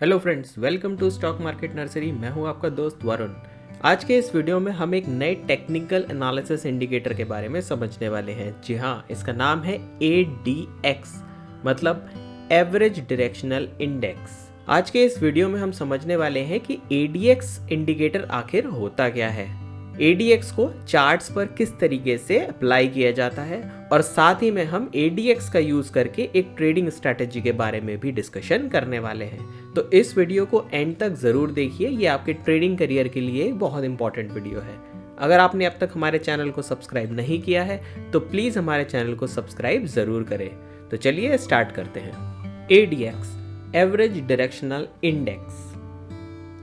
Hello friends, welcome to stock market nursery. मैं हूं आपका दोस्त वरुण। आज के इस वीडियो में हम एक नए टेक्निकल एनालिसिस इंडिकेटर के बारे में समझने वाले हैं। जी हाँ, इसका नाम है ADX, मतलब एवरेज डायरेक्शनल इंडेक्स। आज के इस वीडियो में हम समझने वाले हैं कि ADX इंडिकेटर आखिर होता क्या है, ADX को चार्ट्स पर किस तरीके से अप्लाई किया जाता है, और साथ ही में हम ADX का यूज करके एक ट्रेडिंग स्ट्रैटेजी के बारे में भी डिस्कशन करने वाले हैं। तो इस वीडियो को एंड तक जरूर देखिए, ये आपके ट्रेडिंग करियर के लिए एक बहुत इंपॉर्टेंट वीडियो है। अगर आपने अब तक हमारे चैनल को सब्सक्राइब नहीं किया है तो प्लीज हमारे चैनल को सब्सक्राइब जरूर करें। तो चलिए स्टार्ट करते हैं। ADX, average directional index.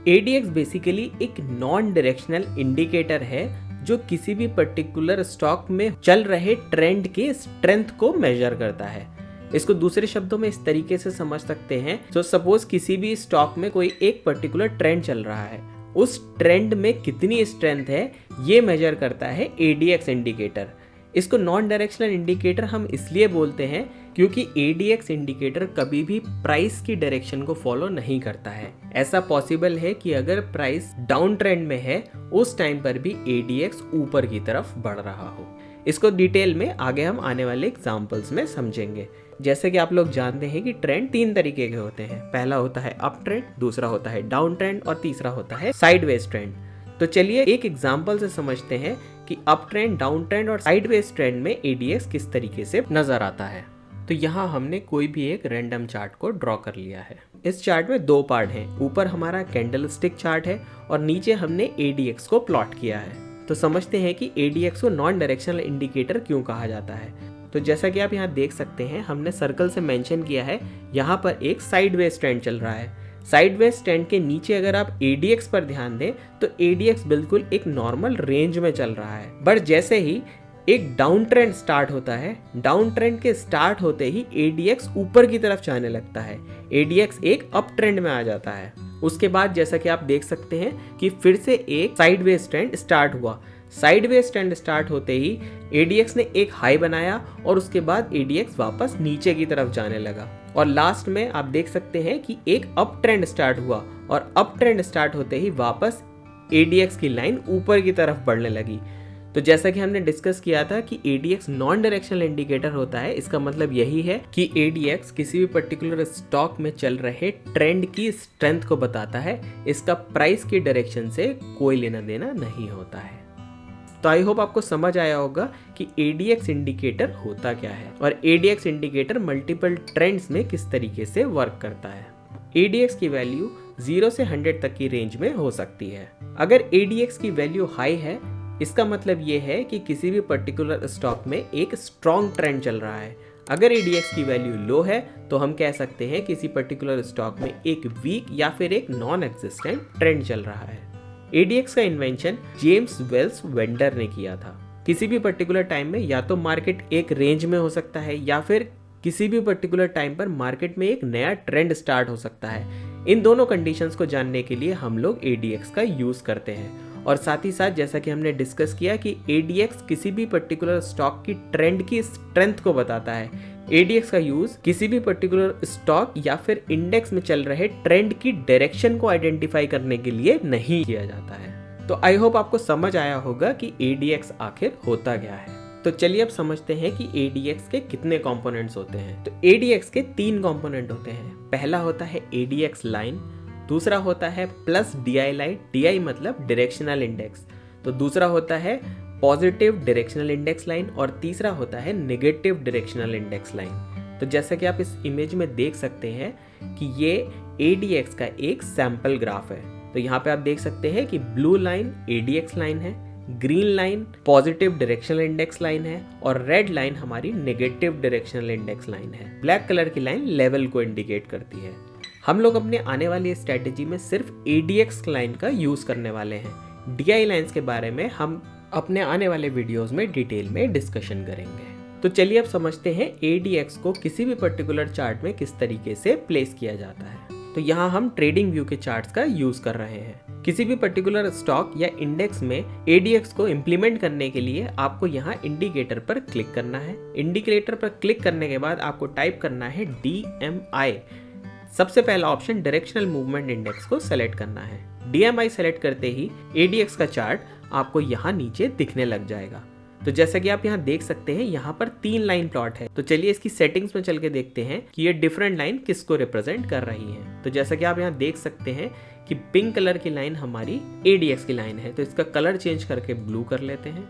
ADX basically एक नॉन डायरेक्शनल इंडिकेटर है जो किसी भी पर्टिकुलर स्टॉक में चल रहे ट्रेंड के स्ट्रेंथ को मेजर करता है। इसको दूसरे शब्दों में इस तरीके से समझ सकते हैं, तो सपोज किसी भी स्टॉक में कोई एक पर्टिकुलर ट्रेंड चल रहा है, उस ट्रेंड में कितनी स्ट्रेंथ है ये मेजर करता है ADX इंडिकेटर। इसको नॉन डायरेक्शनल इंडिकेटर हम इसलिए बोलते हैं क्योंकि ADX इंडिकेटर कभी भी प्राइस की डायरेक्शन को फॉलो नहीं करता है। ऐसा पॉसिबल है कि अगर प्राइस डाउन ट्रेंड में है उस टाइम पर भी ADX ऊपर की तरफ बढ़ रहा हो। इसको डिटेल में आगे हम आने वाले एग्जांपल्स में समझेंगे। जैसे कि आप लोग जानते हैं कि ट्रेंड 3 तरीके के होते हैं। पहला होता है अप ट्रेंड, दूसरा होता है डाउन ट्रेंड और तीसरा होता है साइडवेज ट्रेंड। तो चलिए एक एग्जांपल से समझते हैं कि अप ट्रेंड, डाउन ट्रेंड और साइडवेज ट्रेंड में ADX किस तरीके से नजर आता है। तो यहाँ हमने कोई भी एक रैंडम चार्ट को ड्रॉ कर लिया है। इस चार्ट में 2 पार्ट हैं। ऊपर हमारा कैंडलस्टिक चार्ट है और नीचे हमने ADX को प्लॉट किया है। तो समझते हैं कि ADX को नॉन डायरेक्शनल इंडिकेटर क्यों कहा जाता है। तो जैसा कि आप यहाँ देख सकते हैं, हमने सर्कल से मेंशन किया है, यहाँ पर एक साइडवेज ट्रेंड चल रहा है। साइडवेज ट्रेंड के नीचे अगर आप ADX पर ध्यान दें तो ADX बिल्कुल एक नॉर्मल रेंज में चल रहा है। बट जैसे ही एक डाउन ट्रेंड स्टार्ट होता है, डाउन ट्रेंड के स्टार्ट होते ही ADX ऊपर की तरफ जाने लगता है। ADX एक अप ट्रेंड में आ जाता है। उसके बाद जैसा कि आप देख सकते हैं कि फिर से एक साइडवेज ट्रेंड स्टार्ट हुआ। साइडवेज ट्रेंड स्टार्ट होते ही ADX ने एक हाई बनाया और उसके बाद ADX वापस नीचे की तरफ जाने लगा। और लास्ट में आप देख सकते हैं कि एक अप ट्रेंड स्टार्ट हुआ और अप ट्रेंड स्टार्ट होते ही वापस ADX की लाइन ऊपर की तरफ बढ़ने लगी। तो जैसा कि हमने डिस्कस किया था कि ADX नॉन डायरेक्शनल इंडिकेटर होता है। इसका मतलब यही है कि ADX किसी भी पर्टिकुलर स्टॉक में चल रहे ट्रेंड की स्ट्रेंथ को बताता है। इसका प्राइस की डायरेक्शन से कोई लेना देना नहीं होता है। तो आई होप आपको समझ आया होगा कि ADX इंडिकेटर होता क्या है और ADX इंडिकेटर मल्टीपल ट्रेंड्स में किस तरीके से वर्क करता है। ADX की वैल्यू 0 से 100 तक की रेंज में हो सकती है। अगर ADX की वैल्यू हाई है, इसका मतलब ये है कि किसी भी पर्टिकुलर स्टॉक में एक स्ट्रॉन्ग ट्रेंड चल रहा है। अगर ADX की वैल्यू लो है तो हम कह सकते हैं किसी पर्टिकुलर स्टॉक में एक वीक या फिर एक नॉन एग्जिस्टेंट ट्रेंड चल रहा है। ADX का इन्वेंशन जेम्स वेल्स वेंडर ने किया था। किसी भी पर्टिकुलर टाइम में या तो मार्केट एक रेंज में हो सकता है या फिर किसी भी पर्टिकुलर टाइम पर मार्केट में एक नया ट्रेंड स्टार्ट हो सकता है। इन दोनों कंडीशंस को जानने के लिए हम लोग ADX का यूज करते हैं। और साथ ही साथ जैसा कि हमने डिस्कस किया कि ADX किसी भी पर्टिकुलर स्टॉक की ट्रेंड की स्ट्रेंथ को बताता है। ADX का यूज किसी भी पर्टिकुलर स्टॉक या फिर इंडेक्स में चल रहे ट्रेंड की डायरेक्शन को आइडेंटिफाई करने के लिए नहीं किया जाता है। तो आई होप आपको समझ आया होगा कि ADX आखिर होता क्या है। तो चलिए अब समझते हैं कि ADX के कितने कंपोनेंट्स होते हैं। तो ADX के 3 कंपोनेंट होते हैं। पहला होता है ADX लाइन, दूसरा होता है प्लस DI लाइन, DI मतलब डायरेक्शनल इंडेक्स, तो दूसरा होता है पॉजिटिव डायरेक्शनल इंडेक्स लाइन और तीसरा होता है नेगेटिव डायरेक्शनल इंडेक्स लाइन। तो जैसा कि आप इस इमेज में देख सकते हैं कि ये ADX का एक सैंपल ग्राफ है। तो यहाँ पे आप देख सकते हैं कि ब्लू लाइन ADX लाइन है, green line positive directional index line है और रेड लाइन हमारी नेगेटिव डायरेक्शनल इंडेक्स लाइन है। ब्लैक कलर की लाइन लेवल को इंडिकेट करती है। हम लोग अपने आने वाली स्ट्रेटेजी में सिर्फ ADX लाइन का यूज करने वाले हैं। DI लाइंस के बारे में हम अपने आने वाले वीडियोस में डिटेल में डिस्कशन करेंगे। तो चलिए अब समझते हैं ADX को किसी भी पर्टिकुलर चार्ट में किस तरीके से प्लेस किया जाता है। तो यहाँ हम ट्रेडिंग व्यू के चार्ट्स का यूज कर रहे हैं। किसी भी पर्टिकुलर स्टॉक या इंडेक्स में ADX को इम्प्लीमेंट करने के लिए आपको यहाँ इंडिकेटर पर क्लिक करना है। इंडिकेटर पर क्लिक करने के बाद आपको टाइप करना है DMI, सबसे पहला ऑप्शन डायरेक्शनल मूवमेंट इंडेक्स को सेलेक्ट करना है। DMI सेलेक्ट करते ही ADX का चार्ट आपको यहाँ नीचे दिखने लग जाएगा। तो जैसा कि आप यहाँ देख सकते हैं, यहाँ पर 3 लाइन प्लॉट है। तो चलिए इसकी सेटिंग्स में चल के देखते हैं कि ये डिफरेंट लाइन किसको रिप्रेजेंट कर रही है। तो जैसा कि आप यहाँ देख सकते हैं कि पिंक कलर की लाइन हमारी ADX की लाइन है, तो इसका कलर चेंज करके ब्लू कर लेते हैं।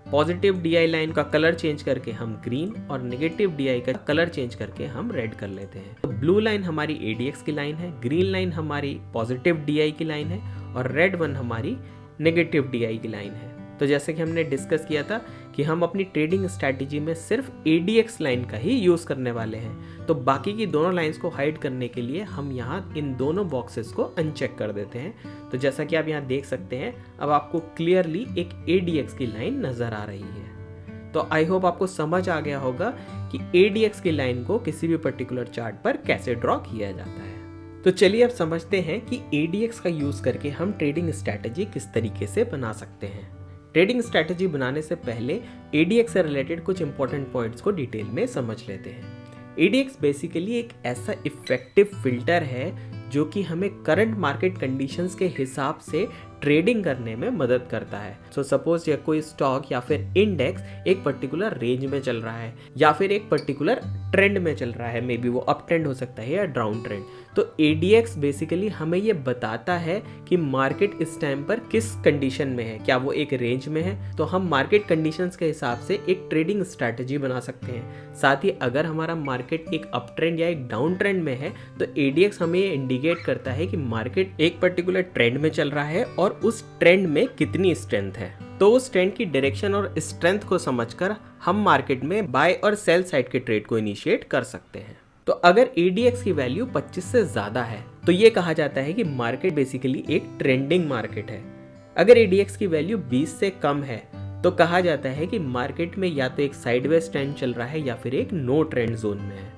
पॉजिटिव DI लाइन का कलर चेंज करके हम ग्रीन और नेगेटिव DI का कलर चेंज करके हम रेड कर लेते हैं। तो ब्लू लाइन हमारी ADX की लाइन है, ग्रीन लाइन हमारी पॉजिटिव DI की लाइन है और रेड वन हमारी नेगेटिव DI की लाइन है। तो जैसे कि हमने डिस्कस किया था कि हम अपनी ट्रेडिंग स्ट्रैटेजी में सिर्फ ADX लाइन का ही यूज़ करने वाले हैं, तो बाकी की दोनों लाइंस को हाइड करने के लिए हम यहाँ इन दोनों बॉक्सेस को अनचेक कर देते हैं। तो जैसा कि आप यहाँ देख सकते हैं, अब आपको क्लियरली एक ADX की लाइन नज़र आ रही है। तो आई होप आपको समझ आ गया होगा कि ADX की लाइन को किसी भी पर्टिकुलर चार्ट पर कैसे ड्रॉ किया जाता है। तो चलिए अब समझते हैं कि ADX का यूज़ करके हम ट्रेडिंग स्ट्रैटेजी किस तरीके से बना सकते हैं। ट्रेडिंग स्ट्रैटेजी बनाने से पहले ADX से रिलेटेड कुछ इंपॉर्टेंट पॉइंट्स को डिटेल में समझ लेते हैं। ADX बेसिकली एक ऐसा इफेक्टिव फिल्टर है जो कि हमें करंट मार्केट कंडीशंस के हिसाब से ट्रेडिंग करने में मदद करता है। सो सपोज या कोई स्टॉक या फिर इंडेक्स एक पर्टिकुलर रेंज में चल रहा है या फिर एक पर्टिकुलर ट्रेंड में चल रहा है, मे बी वो अप ट्रेंड हो सकता है या डाउन ट्रेंड, तो ADX बेसिकली हमें ये बताता है कि मार्केट इस टाइम पर किस कंडीशन में है, क्या वो एक रेंज में है। तो हम मार्केट कंडीशंस के हिसाब से एक ट्रेडिंग स्ट्रैटेजी बना सकते हैं। साथ ही अगर हमारा मार्केट एक अप ट्रेंड या एक डाउन ट्रेंड में है तो ADX हमें ये इंडिकेट करता है कि मार्केट एक पर्टिकुलर ट्रेंड में चल रहा है और उस ट्रेंड में कितनी स्ट्रेंथ है। तो उस ट्रेंड की डायरेक्शन और स्ट्रेंथ को समझकर हम मार्केट में बाय और सेल साइड के ट्रेड को इनिशिएट कर सकते हैं। तो अगर ADX की वैल्यू 25 से ज़्यादा है तो ये कहा जाता है कि मार्केट बेसिकली एक ट्रेंडिंग मार्केट है। अगर ADX की वैल्यू 20 से कम है तो कहा जाता है कि मार्केट में या तो एक साइडवेज ट्रेंड चल रहा है या फिर एक नो ट्रेंड जोन में है।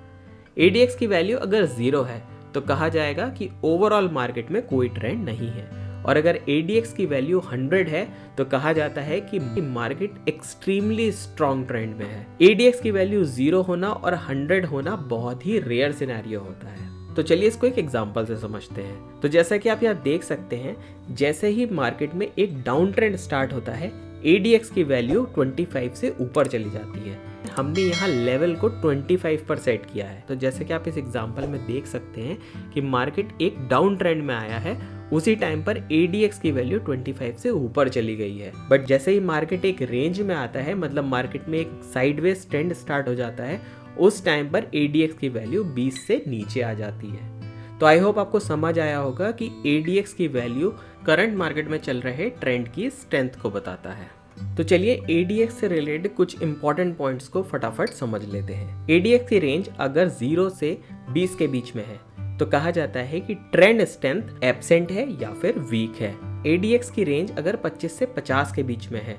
ADX की वैल्यू अगर 0 है तो कहा जाएगा कि ओवरऑल मार्केट में कोई ट्रेंड नहीं है, और अगर ADX की वैल्यू 100 है तो कहा जाता है कि मार्केट एक्सट्रीमली स्ट्रॉन्ग ट्रेंड में है। ADX की वैल्यू 0 होना और 100 होना बहुत ही रेयर सिनेरियो होता है। तो चलिए इसको एक एग्जांपल से समझते हैं। तो जैसा कि आप यहाँ देख सकते हैं, जैसे ही मार्केट में एक डाउन ट्रेंड स्टार्ट होता है ADX की वैल्यू 25 से ऊपर चली जाती है। हमने यहाँ लेवल को 25 पर सेट किया है। तो जैसे कि आप इस एग्जांपल में देख सकते हैं कि मार्केट एक डाउन ट्रेंड में आया है, उसी टाइम पर ADX की वैल्यू 25 से ऊपर चली गई है। बट जैसे ही मार्केट एक रेंज में आता है, मतलब मार्केट में एक साइडवेज ट्रेंड स्टार्ट हो जाता है, उस टाइम पर ADX की वैल्यू 20 से नीचे आ जाती है। तो आई होप आपको समझ आया होगा कि ADX की वैल्यू करंट मार्केट में चल रहे ट्रेंड की स्ट्रेंथ को बताता है। तो चलिए ADX से रिलेटेड कुछ इंपॉर्टेंट पॉइंट्स को फटाफट समझ लेते हैं। ADX की रेंज अगर 0 से 20 के बीच में है तो कहा जाता है कि ट्रेंड स्ट्रेंथ एब्सेंट है या फिर वीक है। ADX की रेंज अगर 25 से 50 के बीच में है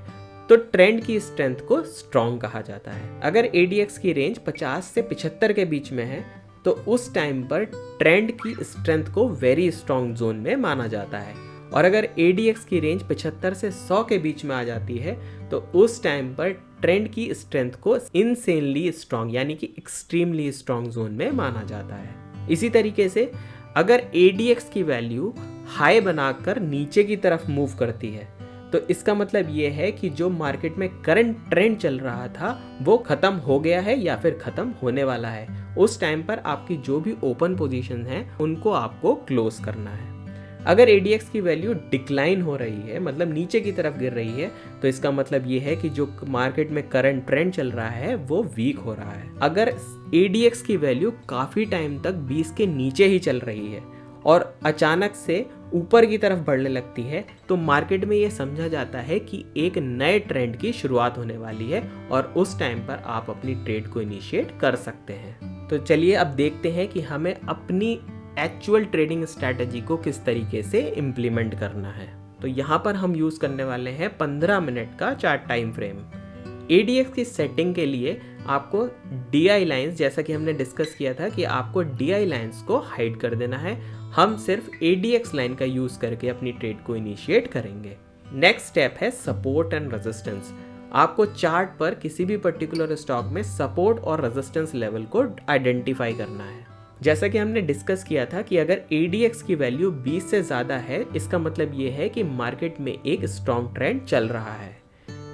तो ट्रेंड की स्ट्रेंथ को स्ट्रॉन्ग कहा जाता है। अगर ADX की रेंज 50 से 75 के बीच में है तो उस टाइम पर ट्रेंड की स्ट्रेंथ को वेरी स्ट्रॉन्ग जोन में माना जाता है। और अगर ADX की रेंज 75 से 100 के बीच में आ जाती है तो उस टाइम पर ट्रेंड की स्ट्रेंथ को इनसेनली स्ट्रॉन्ग यानी कि एक्सट्रीमली स्ट्रॉन्ग जोन में माना जाता है। इसी तरीके से अगर ADX की वैल्यू हाई बनाकर नीचे की तरफ मूव करती है तो इसका मतलब ये है कि जो मार्केट में करंट ट्रेंड चल रहा था वो खत्म हो गया है या फिर खत्म होने वाला है। उस टाइम पर आपकी जो भी ओपन पोजीशन है उनको आपको क्लोज करना है। अगर ADX की वैल्यू डिक्लाइन हो रही है, मतलब नीचे की तरफ गिर रही है, तो इसका मतलब ये है कि जो मार्केट में करंट ट्रेंड चल रहा है वो वीक हो रहा है। अगर ADX की वैल्यू काफ़ी टाइम तक 20 के नीचे ही चल रही है और अचानक से ऊपर की तरफ बढ़ने लगती है तो मार्केट में ये समझा जाता है कि एक नए ट्रेंड की शुरुआत होने वाली है और उस टाइम पर आप अपनी ट्रेड को इनिशिएट कर सकते हैं। तो चलिए अब देखते हैं कि हमें अपनी एक्चुअल ट्रेडिंग स्ट्रैटेजी को किस तरीके से इम्प्लीमेंट करना है। तो यहाँ पर हम यूज़ करने वाले हैं 15 मिनट का चार्ट टाइम फ्रेम। ADX की सेटिंग के लिए आपको DI लाइंस, जैसा कि हमने डिस्कस किया था कि आपको DI लाइंस को हाइड कर देना है। हम सिर्फ ADX लाइन का यूज़ करके अपनी ट्रेड को इनिशिएट करेंगे। नेक्स्ट स्टेप है सपोर्ट एंड रेजिस्टेंस। आपको चार्ट पर किसी भी पर्टिकुलर स्टॉक में सपोर्ट और रेजिस्टेंस लेवल को आइडेंटिफाई करना है। जैसा कि हमने डिस्कस किया था कि अगर ADX की वैल्यू 20 से ज़्यादा है, इसका मतलब ये है कि मार्केट में एक स्ट्रॉन्ग ट्रेंड चल रहा है।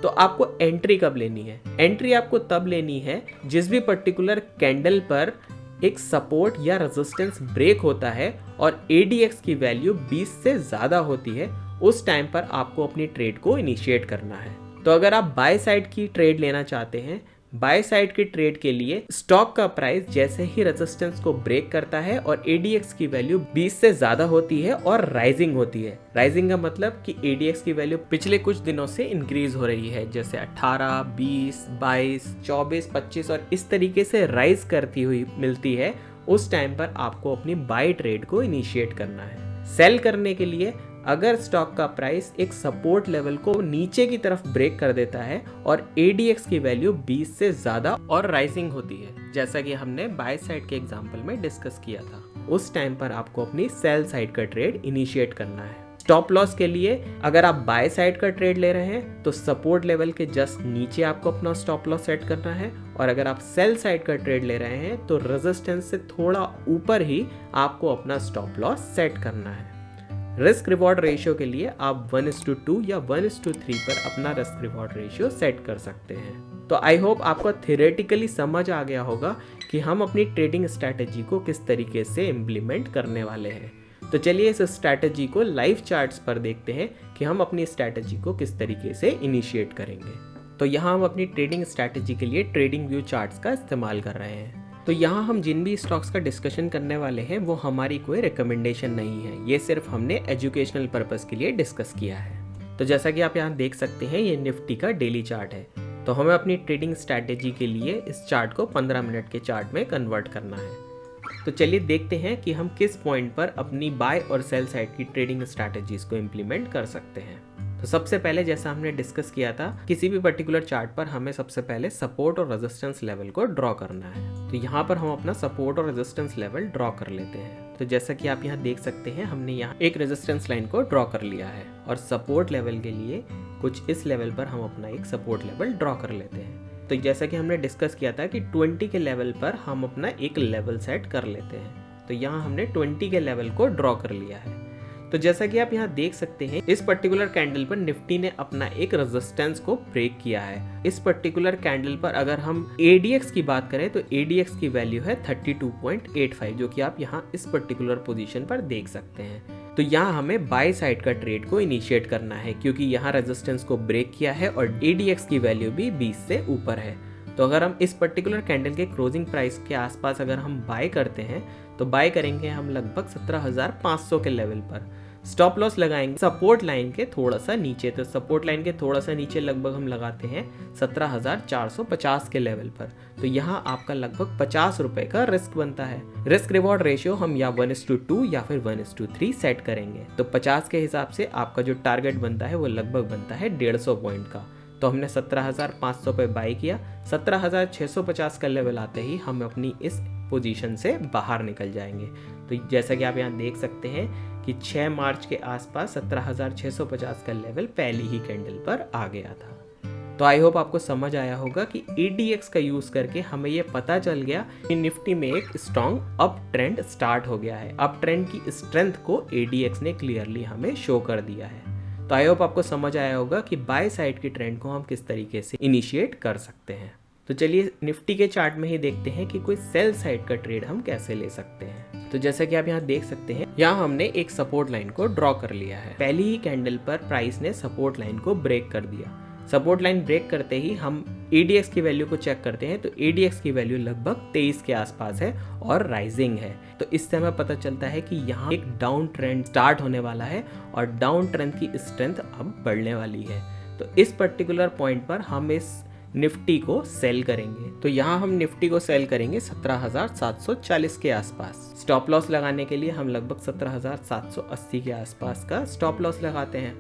तो आपको एंट्री कब लेनी है? एंट्री आपको तब लेनी है जिस भी पर्टिकुलर कैंडल पर एक सपोर्ट या रेजिस्टेंस ब्रेक होता है और ADX की वैल्यू 20 से ज़्यादा होती है, उस टाइम पर आपको अपनी ट्रेड को इनिशिएट करना है। तो अगर आप बाय साइड की ट्रेड लेना चाहते हैं, बाय साइड की ट्रेड के लिए स्टॉक का प्राइस जैसे ही रेजिस्टेंस को ब्रेक करता है और ADX की वैल्यू 20 से ज्यादा होती है और राइजिंग होती है। राइजिंग का मतलब कि ADX की वैल्यू पिछले कुछ दिनों से इंक्रीज हो रही है, जैसे 18, 20, 22, 24, 25 और इस तरीके से राइज करती हुई मिलती है, उस टाइम पर आपको अपनी बाय ट्रेड को इनिशिएट करना है। सेल करने के लिए अगर स्टॉक का प्राइस एक सपोर्ट लेवल को नीचे की तरफ ब्रेक कर देता है और ADX की वैल्यू 20 से ज्यादा और राइजिंग होती है, जैसा कि हमने बाय साइड के एग्जांपल में डिस्कस किया था, उस टाइम पर आपको अपनी सेल साइड का ट्रेड इनिशिएट करना है। स्टॉप लॉस के लिए अगर आप बाय साइड का ट्रेड ले रहे हैं तो सपोर्ट लेवल के जस्ट नीचे आपको अपना स्टॉप लॉस सेट करना है, और अगर आप सेल साइड का ट्रेड ले रहे हैं तो रेजिस्टेंस से थोड़ा ऊपर ही आपको अपना स्टॉप लॉस सेट करना है। रिस्क रिवॉर्ड रेशियो के लिए आप 1:2 या 1:3 पर अपना रिस्क रिवॉर्ड रेशियो सेट कर सकते हैं। तो आई होप आपको थियोरेटिकली समझ आ गया होगा कि हम अपनी ट्रेडिंग स्ट्रैटेजी को किस तरीके से इम्प्लीमेंट करने वाले हैं। तो चलिए इस स्ट्रैटेजी को लाइव चार्ट्स पर देखते हैं कि हम अपनी स्ट्रैटेजी को किस तरीके से इनिशिएट करेंगे। तो यहाँ हम अपनी ट्रेडिंग स्ट्रैटेजी के लिए ट्रेडिंग व्यू चार्ट्स का इस्तेमाल कर रहे हैं। तो यहाँ हम जिन भी स्टॉक्स का डिस्कशन करने वाले हैं वो हमारी कोई रिकमेंडेशन नहीं है, ये सिर्फ हमने एजुकेशनल पर्पस के लिए डिस्कस किया है। तो जैसा कि आप यहाँ देख सकते हैं, ये निफ्टी का डेली चार्ट है। तो हमें अपनी ट्रेडिंग स्ट्रैटेजी के लिए इस चार्ट को 15 मिनट के चार्ट में कन्वर्ट करना है। तो चलिए देखते हैं कि हम किस पॉइंट पर अपनी बाय और सेल साइड की ट्रेडिंग स्ट्रैटेजीज को इम्प्लीमेंट कर सकते हैं। तो सबसे पहले जैसा हमने डिस्कस किया था, किसी भी पर्टिकुलर चार्ट पर हमें सबसे पहले सपोर्ट और रेजिस्टेंस लेवल को ड्रॉ करना है। तो यहाँ पर हम अपना सपोर्ट और रेजिस्टेंस लेवल ड्रॉ कर लेते हैं। तो जैसा कि आप यहाँ देख सकते हैं, हमने यहाँ एक रेजिस्टेंस लाइन को ड्रॉ कर लिया है और सपोर्ट लेवल के लिए कुछ इस लेवल पर हम अपना एक सपोर्ट लेवल ड्रॉ कर लेते हैं। तो जैसा कि हमने डिस्कस किया था कि 20 के लेवल पर हम अपना एक लेवल सेट कर लेते हैं। तो यहाँ हमने 20 के लेवल को ड्रॉ कर लिया है। तो जैसा कि आप यहाँ देख सकते हैं, इस पर्टिकुलर कैंडल पर निफ्टी ने अपना एक रेजिस्टेंस को ब्रेक किया है। इस पर्टिकुलर कैंडल पर अगर हम ADX की बात करें तो ADX की वैल्यू है 32.85, जो कि आप यहाँ इस पर्टिकुलर पोजीशन पर देख सकते हैं। तो यहाँ हमें बाय साइड का ट्रेड को इनिशिएट करना है, क्योंकि यहाँ रेजिस्टेंस को ब्रेक किया है और ADX की वैल्यू भी 20 से ऊपर है। तो अगर हम इस पर्टिकुलर कैंडल के क्लोजिंग प्राइस के आसपास अगर हम बाय करते हैं तो बाय करेंगे हम लगभग 17,500 के लेवल पर। स्टॉप लॉस लगाएंगे सपोर्ट लाइन के थोड़ा सा नीचे। तो सपोर्ट लाइन के थोड़ा सा नीचे लगभग हम लगाते हैं 17,450 के लेवल पर। तो यहाँ आपका लगभग 50 रुपए का रिस्क बनता है। रिस्क रिवॉर्ड रेशियो हम या 1:2 या फिर 1:3 सेट करेंगे। तो 50 के हिसाब से आपका जो टारगेट बनता है वो लगभग बनता है 150 पॉइंट का। तो हमने 17,500 पे बाई किया। 17,650 का लेवल आते ही हम अपनी इस पोजीशन से बाहर निकल जाएंगे। तो जैसा कि आप यहाँ देख सकते हैं कि 6 मार्च के आसपास 17,650 का लेवल पहली ही कैंडल पर आ गया था। तो आई होप आपको समझ आया होगा कि ADX का यूज करके हमें ये पता चल गया कि निफ्टी में एक स्ट्रॉन्ग अप ट्रेंड स्टार्ट हो गया है। अप ट्रेंड की स्ट्रेंथ को ADX ने क्लियरली हमें शो कर दिया है। तो आई होप आपको समझ आया होगा कि बाय साइड की ट्रेंड को हम किस तरीके से इनिशिएट कर सकते हैं। तो चलिए निफ्टी के चार्ट में ही देखते हैं कि कोई सेल साइड का ट्रेड हम कैसे ले सकते हैं। तो जैसा कि आप यहाँ देख सकते हैं, यहाँ हमने एक सपोर्ट लाइन को ड्रॉ कर लिया है। पहली ही कैंडल पर प्राइस ने सपोर्ट लाइन को ब्रेक कर दिया। सपोर्ट लाइन ब्रेक करते ही हम ADX की वैल्यू को चेक करते हैं। तो ADX की वैल्यू लगभग 23 के आसपास है और राइजिंग है। तो इससे हमें पता चलता है कि यहाँ एक डाउन ट्रेंड स्टार्ट होने वाला है और डाउन ट्रेंड की स्ट्रेंथ अब बढ़ने वाली है। तो इस पर्टिकुलर पॉइंट पर हम इस निफ्टी को सेल करेंगे। तो यहाँ हम निफ्टी को सेल करेंगे 17,740 के आसपास। स्टॉप लॉस लगाने के लिए हम लगभग 17,780 के आसपास का स्टॉप लॉस लगाते हैं।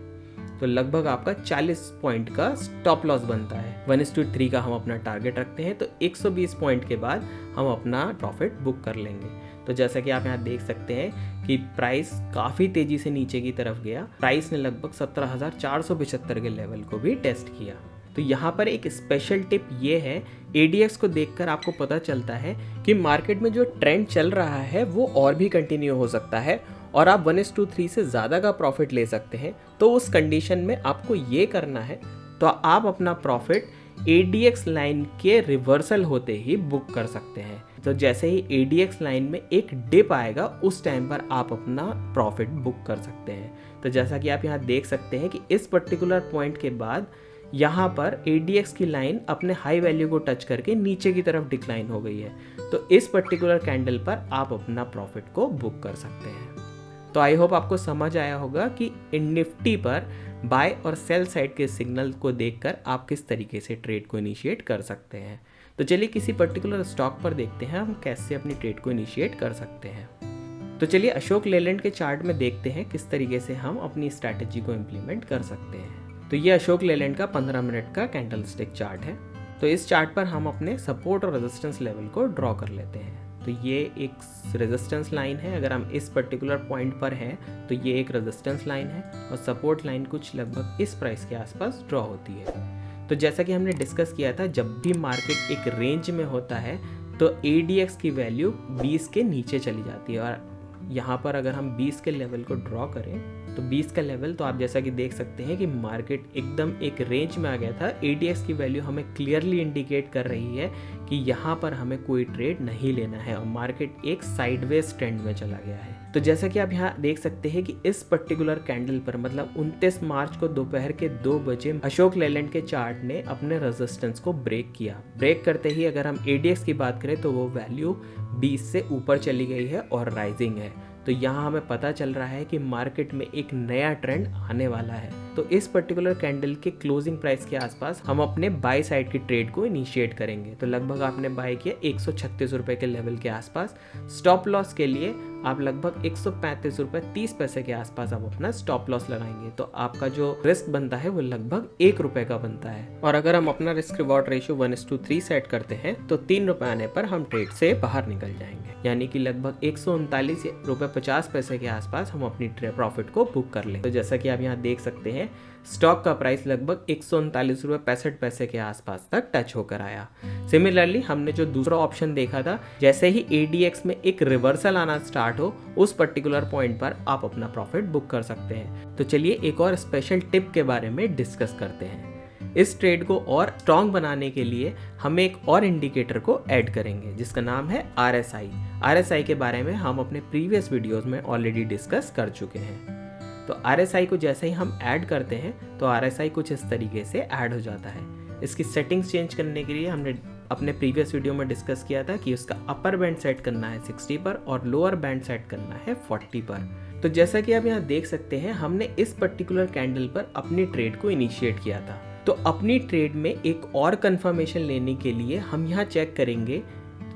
तो लगभग आपका 40 पॉइंट का स्टॉप लॉस बनता है। 1:3 का हम अपना टारगेट रखते हैं। तो 120 पॉइंट के बाद हम अपना प्रॉफिट बुक कर लेंगे। तो जैसा कि आप यहाँ देख सकते हैं कि प्राइस काफ़ी तेज़ी से नीचे की तरफ गया। प्राइस ने लगभग 17,475 के लेवल को भी टेस्ट किया। तो यहाँ पर एक स्पेशल टिप ये है, ADX को देखकर आपको पता चलता है कि मार्केट में जो ट्रेंड चल रहा है वो और भी कंटिन्यू हो सकता है और आप 1:3 से ज़्यादा का प्रॉफिट ले सकते हैं। तो उस कंडीशन में आपको ये करना है, तो आप अपना प्रॉफिट ADX लाइन के रिवर्सल होते ही बुक कर सकते हैं। तो जैसे ही ADX लाइन में एक डिप आएगा उस टाइम पर आप अपना प्रॉफिट बुक कर सकते हैं। तो जैसा कि आप यहाँ देख सकते हैं कि इस पर्टिकुलर पॉइंट के बाद यहाँ पर ADX की लाइन अपने हाई वैल्यू को टच करके नीचे की तरफ डिक्लाइन हो गई है। तो इस पर्टिकुलर कैंडल पर आप अपना प्रॉफिट को बुक कर सकते हैं। तो आई होप आपको समझ आया होगा कि निफ्टी पर बाय और सेल साइड के सिग्नल को देखकर आप किस तरीके से ट्रेड को इनिशिएट कर सकते हैं। तो चलिए किसी पर्टिकुलर स्टॉक पर देखते हैं हम कैसे अपनी ट्रेड को इनिशिएट कर सकते हैं। तो चलिए अशोक लेलैंड के चार्ट में देखते हैं किस तरीके से हम अपनी स्ट्रैटेजी को इम्प्लीमेंट कर सकते हैं। तो ये अशोक लेलैंड का 15 मिनट का कैंडल स्टिक चार्ट है। तो इस चार्ट पर हम अपने सपोर्ट और रेजिस्टेंस लेवल को ड्रॉ कर लेते हैं। तो ये एक रेजिस्टेंस लाइन है, अगर हम इस पर्टिकुलर पॉइंट पर हैं तो ये एक रेजिस्टेंस लाइन है और सपोर्ट लाइन कुछ लगभग इस प्राइस के आसपास ड्रॉ होती है। तो जैसा कि हमने डिस्कस किया था, जब भी मार्केट एक रेंज में होता है तो ADX की वैल्यू 20 के नीचे चली जाती है और यहाँ पर अगर हम 20 के लेवल को ड्रॉ करें तो 20 का लेवल, तो आप जैसा कि देख सकते हैं कि मार्केट एकदम एक रेंज में आ गया था। ADX की वैल्यू हमें क्लियरली इंडिकेट कर रही है कि यहाँ पर हमें कोई ट्रेड नहीं लेना है और मार्केट एक साइडवेज ट्रेंड में चला गया है। तो जैसा कि आप यहाँ देख सकते हैं कि इस पर्टिकुलर कैंडल पर मतलब 29 मार्च को दोपहर के 2 बजे अशोक लेलैंड के चार्ट ने अपने रेजिस्टेंस को ब्रेक किया। ब्रेक करते ही अगर हम ADX की बात करें तो वो वैल्यू 20 से ऊपर चली गई है और राइजिंग है। तो यहाँ हमें पता चल रहा है कि मार्केट में एक नया ट्रेंड आने वाला है। तो इस पर्टिकुलर कैंडल के क्लोजिंग प्राइस के आसपास हम अपने बाय साइड की ट्रेड को इनिशिएट करेंगे। तो लगभग आपने बाय किया 136 रुपए के लेवल के आसपास। स्टॉप लॉस के लिए आप लगभग 135 रुपए 30 पैसे के आसपास आप अपना स्टॉप लॉस लगाएंगे। तो आपका जो रिस्क बनता है वो लगभग 1 रुपए का बनता है। और अगर हम अपना रिस्क रिवॉर्ड रेशियो 1:3 सेट करते हैं तो 3 रुपए आने पर हम ट्रेड से बाहर निकल जाएंगे, यानी कि लगभग 139 रुपए 50 पैसे के आसपास हम अपनी प्रॉफिट को बुक कर लें। तो जैसा कि आप यहाँ देख सकते हैं स्टॉक का प्राइस लगभग 139 रुपए 65 पैसे के आसपास तक टच होकर आया। सिमिलरली हमने जो दूसरा ऑप्शन देखा था, जैसे ही ADX में एक रिवर्सल आना स्टार्ट हो उस पर्टिकुलर पॉइंट पर आप अपना प्रॉफिट बुक कर सकते हैं। तो चलिए एक और स्पेशल टिप के बारे में डिस्कस करते हैं। इस ट्रेड को और स्ट्रॉन्ग बनाने के लिए हम एक और इंडिकेटर को ऐड करेंगे जिसका नाम है RSI। RSI के बारे में हम अपने प्रीवियस वीडियोस में ऑलरेडी डिस्कस कर चुके हैं। तो RSI को जैसे ही हम ऐड करते हैं तो RSI कुछ इस तरीके से ऐड हो जाता है। इसकी सेटिंग्स चेंज करने के लिए हमने अपने प्रीवियस वीडियो में डिस्कस किया था कि उसका अपर बैंड सेट करना है 60 पर और लोअर बैंड सेट करना है 40 पर। तो जैसा कि आप यहाँ देख सकते हैं हमने इस पर्टिकुलर कैंडल पर अपनी ट्रेड को इनिशिएट किया था। तो अपनी ट्रेड में एक और कंफर्मेशन लेने के लिए हम यहाँ चेक करेंगे,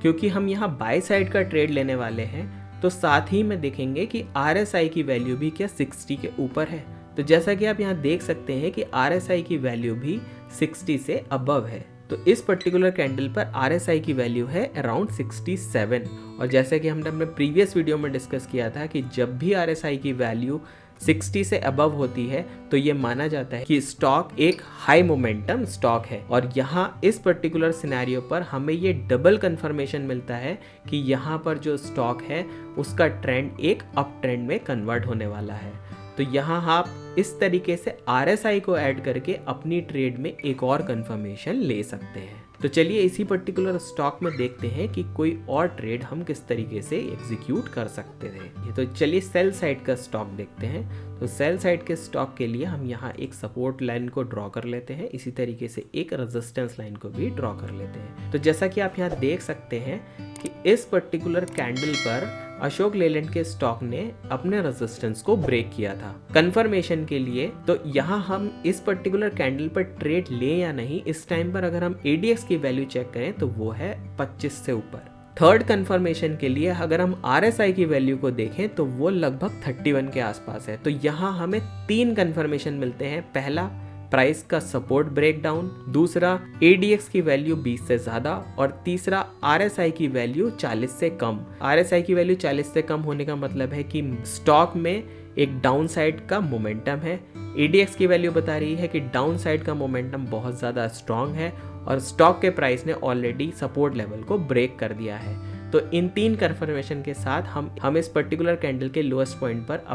क्योंकि हम यहाँ बाय साइड का ट्रेड लेने वाले हैं तो साथ ही में देखेंगे कि RSI की वैल्यू भी क्या 60 के ऊपर है। तो जैसा कि आप यहाँ देख सकते हैं कि RSI की वैल्यू भी 60 से अबव है। तो इस पर्टिकुलर कैंडल पर RSI की वैल्यू है अराउंड 67 और जैसा कि हमने अपने प्रीवियस वीडियो में डिस्कस किया था कि जब भी RSI की वैल्यू 60 से अबव होती है तो ये माना जाता है कि स्टॉक एक हाई मोमेंटम स्टॉक है। और यहाँ इस पर्टिकुलर सिनेरियो पर हमें ये डबल कंफर्मेशन मिलता है कि यहाँ पर जो स्टॉक है उसका ट्रेंड एक अप ट्रेंड में कन्वर्ट होने वाला है। तो यहाँ आप इस तरीके से RSI को ऐड करके अपनी ट्रेड में एक और कंफर्मेशन ले सकते हैं। तो चलिए इसी पर्टिकुलर स्टॉक में देखते हैं कि कोई और ट्रेड हम किस तरीके से एग्जीक्यूट कर सकते थे। तो चलिए सेल साइड का स्टॉक देखते हैं। तो सेल साइड के स्टॉक के लिए हम यहाँ एक सपोर्ट लाइन को ड्रॉ कर लेते हैं, इसी तरीके से एक रेजिस्टेंस लाइन को भी ड्रॉ कर लेते हैं। तो जैसा कि आप यहाँ देख सकते हैं कि इस पर्टिकुलर कैंडल पर अशोक लेलैंड के स्टॉक ने अपने रेजिस्टेंस को ब्रेक किया था कंफर्मेशन के लिए। तो यहाँ हम इस पर्टिकुलर कैंडल पर ट्रेड ले या नहीं, इस टाइम पर अगर हम ADX की वैल्यू चेक करें तो वो है 25 से ऊपर। थर्ड कंफर्मेशन के लिए अगर हम RSI की वैल्यू को देखें तो वो लगभग 31 के आसपास है। तो यहाँ हमें 3 कंफर्मेशन मिलते हैं। पहला, प्राइस का सपोर्ट ब्रेकडाउन, दूसरा ADX की वैल्यू 20 से ज़्यादा और तीसरा RSI की वैल्यू 40 से कम। RSI की वैल्यू 40 से कम होने का मतलब है कि स्टॉक में एक डाउन साइड का मोमेंटम है ADX की वैल्यू बता रही है कि डाउन साइड का मोमेंटम बहुत ज़्यादा स्ट्रांग है और स्टॉक के प्राइस ने ऑलरेडी सपोर्ट लेवल को ब्रेक कर दिया है। तो इन 3 कन्फर्मेशन के साथ हम इस पर्टिकुलर कैंडल के लोएस्ट पॉइंट पर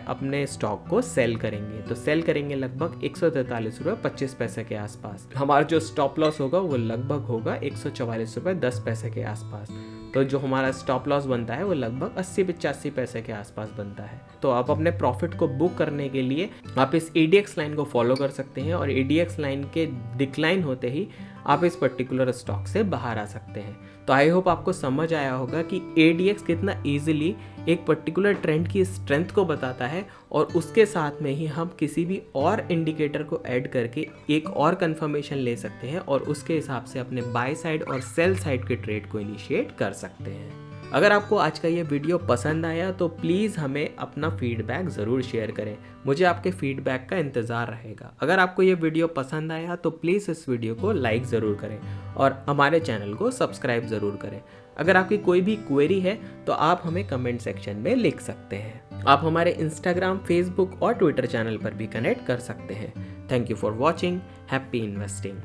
अपने स्टॉक को सेल करेंगे। तो सेल करेंगे लगभग 143 रुपये 25 पैसे के आसपास। हमारा जो स्टॉप लॉस होगा वो लगभग होगा 144 रुपये 10 पैसे के आसपास। तो जो हमारा स्टॉप लॉस बनता है वो लगभग 80-85 पैसे के आसपास बनता है। तो आप अपने प्रॉफिट को बुक करने के लिए आप इस ADX लाइन को फॉलो कर सकते हैं और ADX लाइन के डिक्लाइन होते ही आप इस पर्टिकुलर स्टॉक से बाहर आ सकते हैं। तो आई होप आपको समझ आया होगा कि ADX कितना ईजिली एक पर्टिकुलर ट्रेंड की स्ट्रेंथ को बताता है और उसके साथ में ही हम किसी भी और इंडिकेटर को ऐड करके एक और कंफर्मेशन ले सकते हैं और उसके हिसाब से अपने बाय साइड और सेल साइड के ट्रेड को इनिशिएट कर सकते हैं। अगर आपको आज का ये वीडियो पसंद आया तो प्लीज़ हमें अपना फीडबैक ज़रूर शेयर करें। मुझे आपके फीडबैक का इंतज़ार रहेगा। अगर आपको ये वीडियो पसंद आया तो प्लीज़ इस वीडियो को लाइक ज़रूर करें और हमारे चैनल को सब्सक्राइब ज़रूर करें। अगर आपकी कोई भी क्वेरी है तो आप हमें कमेंट सेक्शन में लिख सकते हैं। आप हमारे इंस्टाग्राम, फेसबुक और ट्विटर चैनल पर भी कनेक्ट कर सकते हैं। Thank you for watching. Happy investing.